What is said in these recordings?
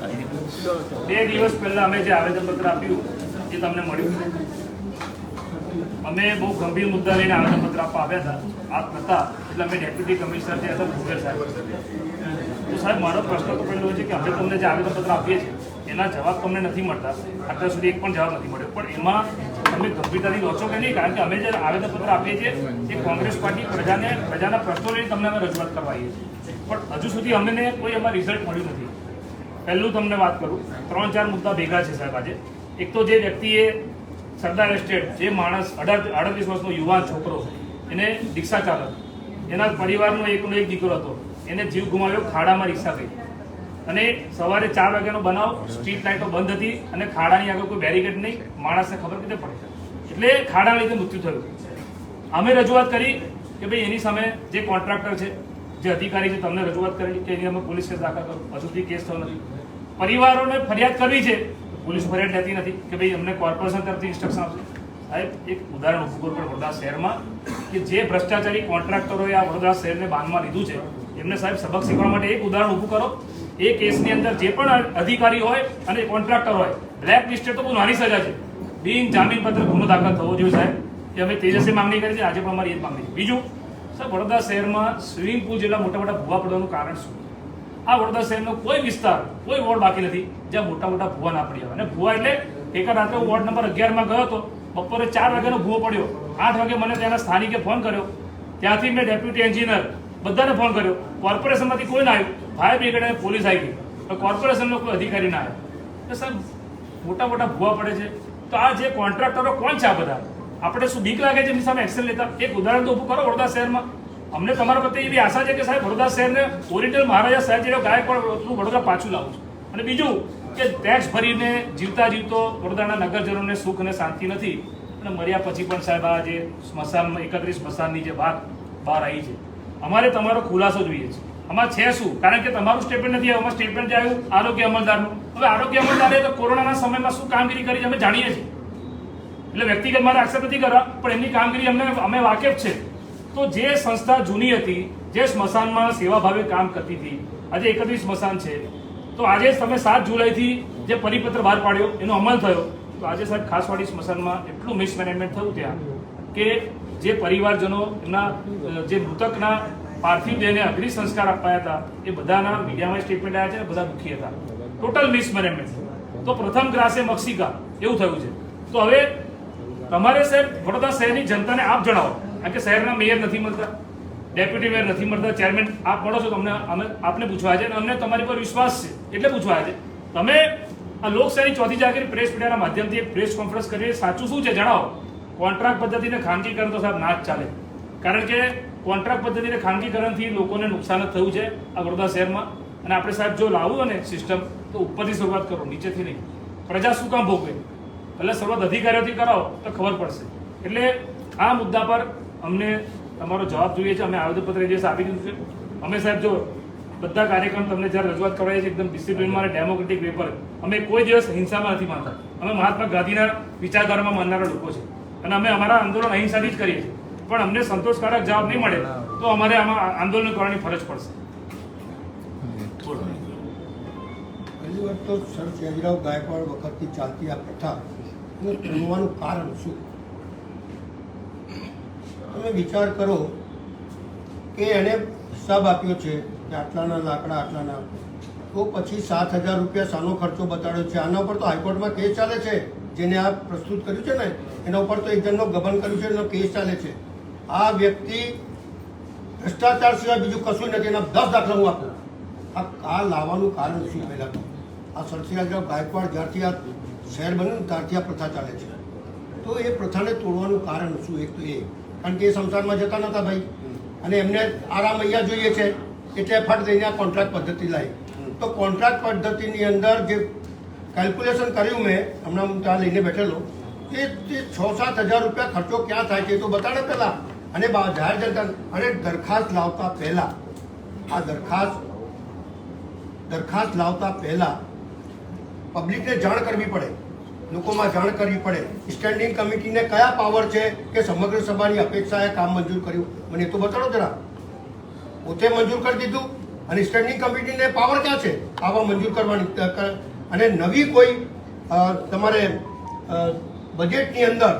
2 દિવસ પહેલા અમે જે આવેદનપત્ર આપ્યું એ તમને મળ્યું. અમે બહુ ગંભીર મુદ્દા લઈને આવેદનપત્ર આપવા આવ્યા હતા. આપ હતા એટલે અમે ડેપ્યુટી કમિશનર જે હતા ભૂગર સાહેબ, તો સાહેબ મારો પ્રશ્ન તો પહેલો છે કે અમે તમને જે આવેદનપત્ર આપીએ છીએ એના જવાબ તમને નથી મળતા. અત્યાર સુધી એક પણ જવાબ નથી મળ્યો. પણ એમાં તમે ગંભીરતાથી લો છો કે નહીં? કારણ કે અમે જે આવેદનપત્ર આપીએ છીએ એ કોંગ્રેસ પાર્ટી પ્રજાના પ્રશ્નો લઈને તમને અમે રજૂઆત કરવા આવીએ છીએ, પણ હજુ સુધી અમને કોઈ એમાં રિઝલ્ટ મળ્યું નથી. પહેલું તમને વાત કરું, 3-4 મુદ્દા ભેગા છે સાહેબ આજે. એક તો જે વ્યક્તિએ સરદાર એસ્ટેટ, જે માણસ 38 વર્ષનો યુવાન છોકરો, એને રિક્ષા ચાલક, એના પરિવારનો એકનો એક દીકરો હતો, એને જીવ ગુમાવ્યો ખાડામાં રિક્ષા ગઈ, અને સવારે 4 વાગ્યાનો બનાવ, સ્ટ્રીટ લાઇટો બંધ હતી અને ખાડાની આગળ કોઈ બેરિકેડ નહીં, માણસને ખબર કીધે પડે, એટલે ખાડાના લીધે મૃત્યુ થયું. અમે રજૂઆત કરી કે ભાઈ એની સામે જે કોન્ટ્રાક્ટર છે, જે અધિકારી છે, તમને રજૂઆત કરી કે એની અમે પોલીસ કેસ દાખલ કરો. હજુ સુધી કેસ થયો નથી. પરિવારોને ફરિયાદ કરવી છે, પોલીસ ફરિયાદ લેતી નથી કે ભાઈ અમને કોર્પોરેશન તરફથી ઇન્સ્ટ્રક્શન આપશે. સાહેબ એક ઉદાહરણ ઊભું કરું પણ વડોદરા શહેરમાં કે જે ભ્રષ્ટાચારી કોન્ટ્રાક્ટરોએ આ વડોદરા શહેરને બાંધમાં લીધું છે, એમને સાહેબ સબક શીખવા માટે એક ઉદાહરણ ઊભું કરો. એ કેસની અંદર જે પણ અધિકારી હોય અને કોન્ટ્રાક્ટર હોય, બ્લેક લિસ્ટેડ તો બહુ નાની સજા છે. બિન જામીનપત્ર ગુનો દાખલ થવો જોઈએ સાહેબ. એ અમે તેજસ્વી માંગણી કરી છે, આજે પણ અમારી એ જ માંગણી છે. બીજું સાહેબ, વડોદરા શહેરમાં સ્વિમિંગ પુલ જેટલા મોટા મોટા ભૂવા પડવાનું કારણ શું? આ વડોદરા શહેરનો કોઈ વિસ્તાર, કોઈ વોર્ડ બાકી નથી જ્યાં મોટા મોટા ભૂવા ના પડી આવે. અને ભૂવા એટલે એક રાત્રે હું વોર્ડ નંબર 11માં ગયો હતો, બપોરે 4 વાગ્યાનો ભૂવો પડ્યો. 8 વાગે મને ત્યાંના સ્થાનિકે ફોન કર્યો, ત્યાંથી મેં ડેપ્યુટી એન્જિનિયર બધાને ફોન કર્યો. કોર્પોરેશનમાંથી કોઈ ના આવ્યું, ફાયર બ્રિગેડ અને પોલીસ આવી ગઈ, પણ કોર્પોરેશનનો કોઈ અધિકારી ના આવ્યો. તો સાહેબ મોટા મોટા ભૂવા પડે છે. તો આ જે કોન્ટ્રાક્ટરો કોણ છે આ બધા? આપણે શું બીક લાગે છે એમની સામે એક્શન લેતા? એક ઉદાહરણ તો ઊભું કરો વડોદરા શહેરમાં. અમને તમારા પ્રત્યે એવી આશા છે કે સાહેબ વડોદરા શહેરને ઓરિજિનલ મહારાજા સાહેબ જેવો ગાયકવાડ વડોદરા પાછું લાવું છું. અને બીજું કે ટેક્સ ભરીને જીવતા વડોદરાના નગરજનોને સુખ અને શાંતિ નથી. અને મર્યા પછી પણ સાહેબ આ જે સ્મશાનમાં 31 સ્મશાનની જે વાત બહાર આવી છે, અમારે તમારો ખુલાસો જોઈએ છે. આમાં છે શું? કારણ કે તમારું સ્ટેટમેન્ટ નથી આવ્યું. સ્ટેટમેન્ટ જે આવ્યું આરોગ્ય અમલદારનું. હવે આરોગ્ય અમલદારે તો કોરોનાના સમયમાં શું કામગીરી કરી અમે જાણીએ છીએ, એટલે વ્યક્તિગત મારે એક્સેપ્ટ નથી કરવા, પણ એમની કામગીરી અમે વાકેફ છે. તો જે સંસ્થા જૂની હતી, જે સ્મશાનમાં સેવાભાવે કામ કરતી હતી, આજે 31 સ્મશાન છે, તો આજે તમે 7 જુલાઈથી જે પરિપત્ર બહાર પાડ્યો એનો અમલ થયો, તો આજે સાહેબ ખાસવાડી સ્મશાનમાં એટલું મિસમેનેજમેન્ટ થયું ત્યાં કે જે પરિવારજનો એમના જે મૃતકના પાર્થિવ દેહને અગ્નિ સંસ્કાર અપાયા હતા એ બધાના મીડિયામાં સ્ટેટમેન્ટ આવ્યા છે અને બધા દુઃખી હતા. Total mismanagement. તો પ્રથમ ગ્રાસે મક્ષિકા એવું થયું છે. તો હવે તમારે સાહેબ વડોદરા શહેરની જનતાને આપ જણાવો, કારણ કે શહેરના મેયર નથી મળતા, ડેપ્યુટી મેયર નથી મળતા, ચેરમેન આપ મળો છો, તમને અમે આપને પૂછવા છે અને અમને તમારી પર વિશ્વાસ છે એટલે પૂછવા છે. તમે આ લોકશાહી ચોથી જાગીર પ્રેસ મીડિયાના માધ્યમથી એક પ્રેસ કોન્ફરન્સ કરી, સાચું શું છે જણાવો. કોન્ટ્રાક્ટ પદ્ધતિને ખાનગીકરણ તો સાહેબ ના જ ચાલે, કારણ કે કોન્ટ્રાક્ટ પદ્ધતિને ખાનગીકરણથી લોકોને નુકસાન જ થયું છે આ વડોદરા શહેરમાં. અને આપણે સાહેબ જો લાવવું હોય ને સિસ્ટમ, તો ઉપરથી શરૂઆત કરો, નીચેથી નહીં. પ્રજા શું કામ ભોગવે? એટલે શરૂઆત અધિકારીઓથી કરાવો તો ખબર પડશે. એટલે આ મુદ્દા પર અમને તમારો જવાબ જોઈએ છે. અમે આવેદનપત્ર એ દિવસે આપી દીધું છે. અમે સાહેબ જો બધા કાર્યક્રમ તમને જ્યારે રજૂઆત કરવાય છે એકદમ ડિસિપ્લિનમાં અને ડેમોક્રેટિક વે પર. અમે કોઈ દિવસ હિંસામાં નથી માનતા. અમે મહાત્મા ગાંધીના વિચારધારામાં માનનારા લોકો છે અને અમે અમારા આંદોલન અહિંસાથી જ કરીએ છીએ. પણ અમને સંતોષકારક જવાબ નહીં મળે તો અમારે આમાં આંદોલન કરવાની ફરજ પડશે. પહેલી વાત તો સર સયાજીરાવ ગાયકવાડ વખતથી ચાલતી આ પ્રથા તોડવાનું કારણ શું? તમે વિચાર કરો કે એને હિસાબ આપ્યો છે કે આટલાના લાકડા આટલાના, તો પછી 7,000 રૂપિયા શાનો ખર્ચો બતાડ્યો છે? આના ઉપર તો હાઈકોર્ટમાં કેસ ચાલે છે. જેને આ પ્રસ્તુત કર્યું છે ને એના ઉપર તો એક જણનો ગબન કર્યું છે, એનો કેસ ચાલે છે. આ વ્યક્તિ ભ્રષ્ટાચાર સિવાય બીજું કશું નથી. એના 10 દાખલા હું આપું. આ લાવવાનું કારણ શું? પહેલાં તો આ સયાજીરાવ ગાયકવાડ જ્યારથી આ શહેર બન્યું ને ત્યારથી આ પ્રથા ચાલે છે. તો એ પ્રથાને તોડવાનું કારણ શું? એક તો એ, કારણ કે એ સંસારમાં જતા નહોતા ભાઈ, અને એમને આરામ અહીંયા જોઈએ છે એટલે ફટ દઈને આ કોન્ટ્રાક્ટ પદ્ધતિ લાવી. તો કોન્ટ્રાક્ટ પદ્ધતિની અંદર જે કેલ્ક્યુલેશન કર્યું મેં, હમણાં હું ત્યાં લઈને બેઠેલો, કે 6-7 હજાર રૂપિયા ખર્ચો ક્યાં થાય છે તો બતાડે પહેલાં. અને જાહેર જનતા અને દરખાસ્ત લાવતા પહેલાં, આ દરખાસ્ત લાવતા પહેલાં પબ્લિકને જાણ કરવી પડે, લોકોમાં જાણ કરવી પડે. સ્ટેન્ડિંગ કમિટીને કયા પાવર છે કે સમગ્ર સભાની અપેક્ષાએ કામ મંજૂર કર્યું? મને તો બતાડો જરા. પોતે મંજૂર કરી દીધું અને સ્ટેન્ડિંગ કમિટીને પાવર ક્યાં છે આવા મંજૂર કરવાની? અને નવી કોઈ તમારે બજેટની અંદર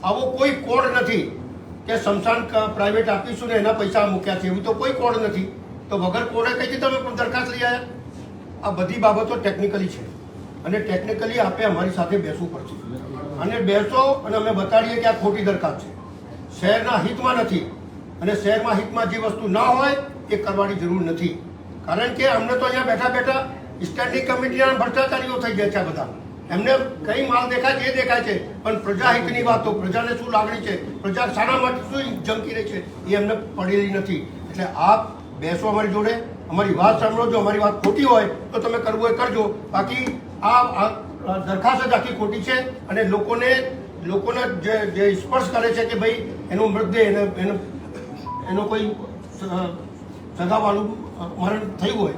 આવો કોઈ કોડ નથી કે સ્મશાન પ્રાઇવેટ આપીશું ને એના પૈસા મૂક્યા છે, એવું તો કોઈ કોડ નથી. તો વગર કોડે કઈથી તમે પણ દરખાસ્ત લઈ આવ્યા? આ બધી બાબતો ટેકનિકલી છે અને ટેકનિકલી આપણે અમારી સાથે બેસવું પડશે અને બેસો અને અમે બતાડીએ કે આ ખોટી દરખાસ્ત છે, શહેરના હિતમાં નથી. અને શહેરમાં હિતમાં જે વસ્તુ ના હોય એ કરવાની જરૂર નથી. કારણ કે અમને તો અહીંયા બેઠા બેઠા સ્ટેન્ડિંગ કમિટીના ભ્રષ્ટાચારીઓ થઈ ગયા છે. આ બધા એમને કઈ માલ દેખાય છે એ દેખાય છે, પણ પ્રજાહિતની વાતો, પ્રજાને શું લાગણી છે, પ્રજા શાના માટે શું જંકી રહી છે એ એમને પડેલી નથી. એટલે આપ બેસો અમારી જોડે, અમારી વાત સાંભળો. જો અમારી વાત ખોટી હોય તો તમે કરવું હોય કરજો, બાકી આ દરખાસ્ત જ આખી ખોટી છે. અને લોકોને જે સ્પર્શ કરે છે કે ભાઈ એનો મૃતદેહ એનો કોઈ સગાવાળું મરણ થયું હોય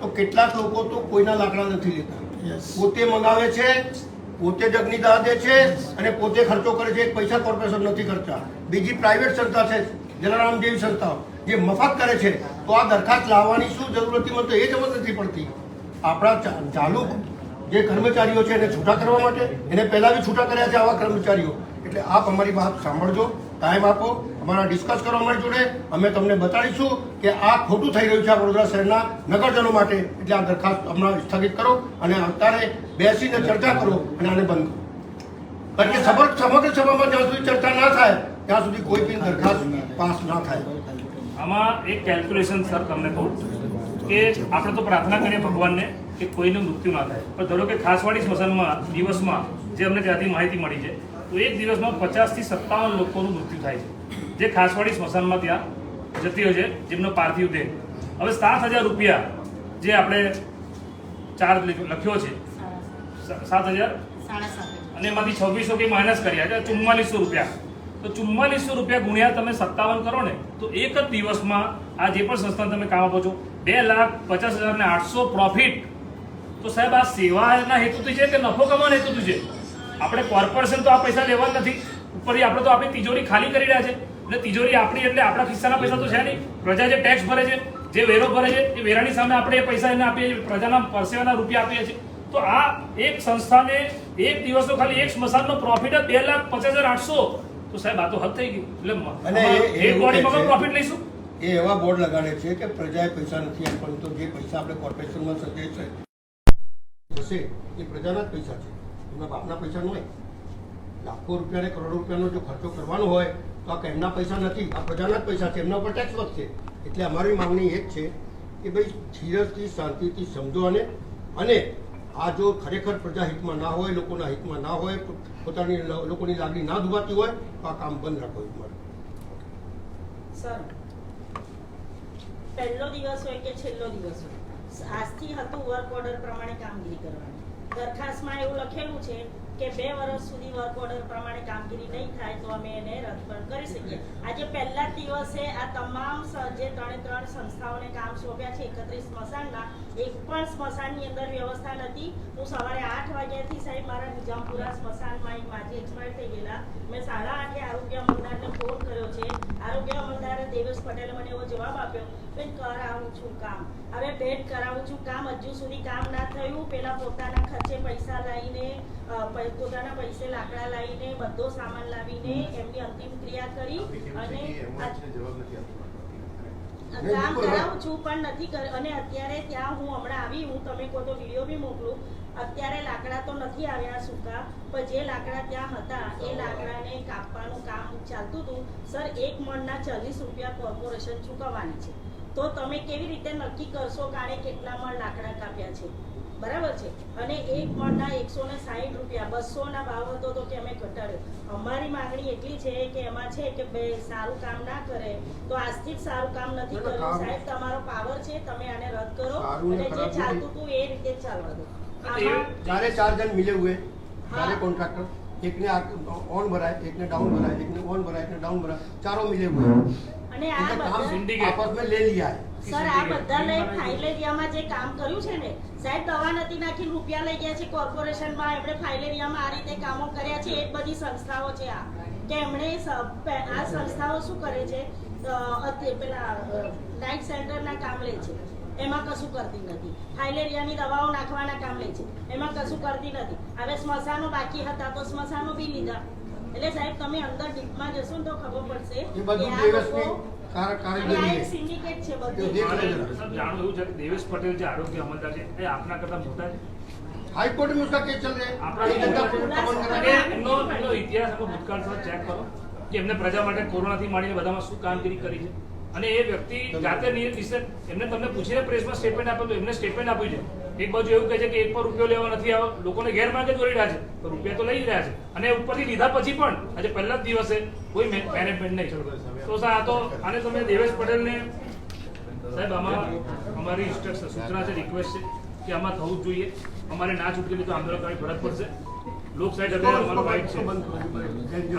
તો કેટલાક લોકો તો કોઈના લાકડા નથી લેતા, પોતે મંગાવે છે, પોતે જ અગ્નિદાહ દે છે અને પોતે ખર્ચો કરે છે. એક પૈસા કોર્પોરેશન નથી કરતા. બીજી પ્રાઇવેટ સંસ્થા છે જલારામ જેવી સંસ્થાઓ જે મફત કરે છે. તો આ દરખાસ્ત લાવવાની શું જરૂર હતી? મને તો એ સમજ નથી પડતી. આપણા ચાલુ જે કર્મચારીઓ છે એને છૂટા કરવા માટે, એને પહેલા બી છૂટા કર્યા છે આવા કર્મચારીઓ. એટલે આપ અમારી વાત સાંભળજો, ટાઈમ આપો, અમારા ડિસ્કસ કરો અમારી જોડે. અમે તમને બતાડીશું કે આ ખોટું થઈ રહ્યું છે આ વડોદરા શહેરના નગરજનો માટે. એટલે આ દરખાસ્ત હમણાં સ્થગિત કરો અને અત્યારે બેસીને ચર્ચા કરો અને આને બંધ કરો. કારણ કે સમગ્ર સભામાં જ્યાં સુધી ચર્ચા ના થાય ત્યાં સુધી કોઈ પણ દરખાસ્ત પાસ ના થાય. આમાં એક કેલ્ક્યુલેશન સર તમને કહું કે આપણે તો પ્રાર્થના કરીએ ભગવાનને કે કોઈનું મૃત્યુ ના થાય, પણ ધારો કે ખાસવાડી સ્મશાનમાં દિવસમાં જે અમને ત્યાંથી માહિતી મળી છે તો એક દિવસમાં 50 થી 57 લોકોનું મૃત્યુ થાય છે જે ખાસવાડી સ્મશાનમાં ત્યાં જતી હોય છે, જેમનો પાર્થિવ દેહ. હવે 7,000 રૂપિયા જે આપણે ચાર્જ લખ્યો છે 7,000 અને એમાંથી 2600 કે માઇનસ કર્યા છે 4400 રૂપિયા. તો 4400 રૂપિયા ગુણ્યા તમે 57 કરો ને તો એક જ દિવસમાં આ જે પણ સંસ્થાને તમે કામ આપો છો 2,50,800 પ્રોફિટ. તો સાહેબ આ સેવાના હેતુથી છે કે નફો કમાવાના હેતુથી છે? આપણે કોર્પોરેશન તો આ પૈસા લેવા નથી, ઉપરથી આપણે તો આપણી તિજોરી ખાલી કરી રહ્યા છે. એટલે તિજોરી આપણી એટલે આપણા ખિસ્સાના પૈસા તો છે નહીં. પ્રજા જે ટેક્સ ભરે છે, જે વેરો ભરે છે, એ વેરાની સામે આપણે એ પૈસા એને આપીએ છીએ, પ્રજાના પરસેવાના રૂપિયા આપીએ છીએ. તો આ એક સંસ્થાને એક દિવસનો ખાલી એક સ્મશાનનો પ્રોફિટ જ 2,50,800. તો સાહેબ આ તો હદ થઈ ગઈ. એટલે એક બોડીમાં પ્રોફિટ લઈશું. એ એવા બોર્ડ લગાડે છે કે પ્રજાએ પૈસા નથી આપવાનું, તો જે પૈસા આપણે કોર્પોરેશનમાં સર્જાય છે જશે એ પ્રજાના જ પૈસા છે, એમના બાપના પૈસા ન હોય. લાખો રૂપિયા ને કરોડો રૂપિયાનો જો ખર્ચો કરવાનો હોય તો આ એમના પૈસા નથી, આ પ્રજાના જ પૈસા છે, એમના ઉપર ટેક્સ વધશે. એટલે અમારી માંગણી એક છે કે ભાઈ ધીરજથી શાંતિથી સમજો અને આ જો ખરેખર પ્રજા હિતમાં ના હોય, લોકોના હિતમાં ના હોય, પોતાની લોકોની લાગણી ના દુભાતી હોય તો આ કામ બંધ રાખો. સર, પહેલો દિવસ હોય કે છેલ્લો દિવસ હોય, આજથી હતું વર્ક ઓર્ડર પ્રમાણે કામગીરી કરવાની. દરખાસ્તમાં એવું લખેલું છે કે 2 વર્ષ સુધી વર્ક ઓર્ડર પ્રમાણે કામગીરી નહીં થાય તો અમે એને રદ પણ કરી શકીએ. આજે પહેલા દિવસે આ તમામ જે 3 સંસ્થાઓને કામ સોંપ્યા છે 31 સ્મશાનના, એક પણ સ્મશાનની અંદર વ્યવસ્થા નથી. હું સવારે 8 વાગ્યાથી સાહેબ મારા નિજામપુરા સ્મશાનમાં એક માજી એક્સપાયર થઈ ગયેલા, મેં 8:30 આરોગ્ય અમલદારને ફોન કર્યો છે. આરોગ્ય અમલદારે દેવેશ પટેલે મને એવો જવાબ આપ્યો, બેન કરાવું છું કામ, હવે ભેટ કરાવું છું કામ. હજુ સુધી કામ ના થયું. પેલા પોતાના ખર્ચે પૈસા લઈને, પોતાના પૈસે લાકડા લાવીને, બધો સામાન લાવીને એમની અંતિમ ક્રિયા કરી અને કામ કરાવું છું પણ નથી કર્યું. અને અત્યારે ત્યાં હું હમણાં આવી, હું તમે કહો તો વિડીયો બી મોકલું, અત્યારે લાકડા તો નથી આવ્યા સૂકા, પણ જે લાકડા ત્યાં હતા એ લાકડાને કાપવાનું કામ ચાલતું હતું. સર, 1 મણના 40 રૂપિયા કોર્પોરેશન ચૂકવવાની છે. તો તમે કેવી રીતે નક્કી કરશો કે આણે કેટલા મણ લાકડા કાપ્યા છે? બરાબર છે. અને 1 મણના 160 રૂપિયા, 200ના ભાવ હતો તો કે અમે ઘટાડ્યો. અમારી માંગણી એટલી છે કે એમાં છે કે બે સારું કામ ના કરે તો આજથી જ સારું કામ નથી કર્યું. સાહેબ, તમારો પાવર છે, તમે આને રદ કરો અને જે ચાલતું હતું એ રીતે જ ચાલવા દો. चारे 4 जन मिले हुए, सारे कॉन्ट्रैक्टर, एक ने ऑन भरा है, एक ने डाउन भरा है, एक ने ऑन भरा है, एक ने डाउन भरा, चारों मिले हुए અને આ काम आपस में ले लिया है. સર, આ બધા લઈ ફાઇલેરિયામાં જે કામ કર્યું છે ને સાહેબ, દવા નથી નાખી રૂપિયા લઈ ગયા છે કોર્પોરેશનમાં. એમણે ફાઇલેરિયામાં આ રીતે કામો કર્યા છે. એ બધી સંસ્થાઓ છે આ કે એમણે આ સંસ્થાઓ શું કરે છે, પેલા નાઇટ સેન્ટરના કામ લે છે. એમાં કશું કરતી નથી. ફાઇલેરિયાની દવાઓ નાખવાના કામ લે છે, એમાં કશું કરતી નથી. હવે સ્મશાનો બાકી હતા તો સ્મશાનો બી લીધા. એટલે સાહેબ તમે અંદર ડીપમાં જશો ને તો ખબર પડશે એ બધું કે આ દેવેશની લોકો અને આ કારકિર્દી એક સિન્ડિકેટ છે એ બધું. દેખ લો મારે જરા. સાહેબ જાણવું એવું છે કે દેવેશ પટેલ જે આરોગ્ય અમલદાર છે એ આપના કરતા મોટા છે. हाईकोर्ट में उसका केस चल रहा है આપણા ये जनता को कमन कर रहा है એમનો ઇતિહાસ આપણે ભૂતકાળ થોડો ચેક કરો કે એમને પ્રજા માટે કોરોનાથી માંડીને બધામાં શું કામગીરી કરી છે. અને એ વ્યક્તિ જાતે એમને તમને પૂછીને પ્રેસમાં સ્ટેટમેન્ટ આપેલું, એમને સ્ટેટમેન્ટ આપ્યું છે. એક બાજુ એવું કહે છે કે 1 પર રૂપિયો લેવા નથી આવ્યો, લોકોને ગેરમાર્ગે દોરી રહ્યા છે, તો રૂપિયા તો લઈ જ રહ્યા છે. અને ઉપરથી લીધા પછી પણ આજે પહેલા જ દિવસે કોઈ મેનેજમેન્ટ નહીં. તો સાહેબ આ તો આને તમે દેવેશ પટેલને સાહેબ આમાં અમારી ઇન્સ્ટ્રક્શન સૂચના છે, રિક્વેસ્ટ છે કે આમાં થવું જ જોઈએ. અમારે ના છૂટકે તો આંદોલન કરવી ફરજ પડશે. લોકશાહી અમારો રાઈટ છે.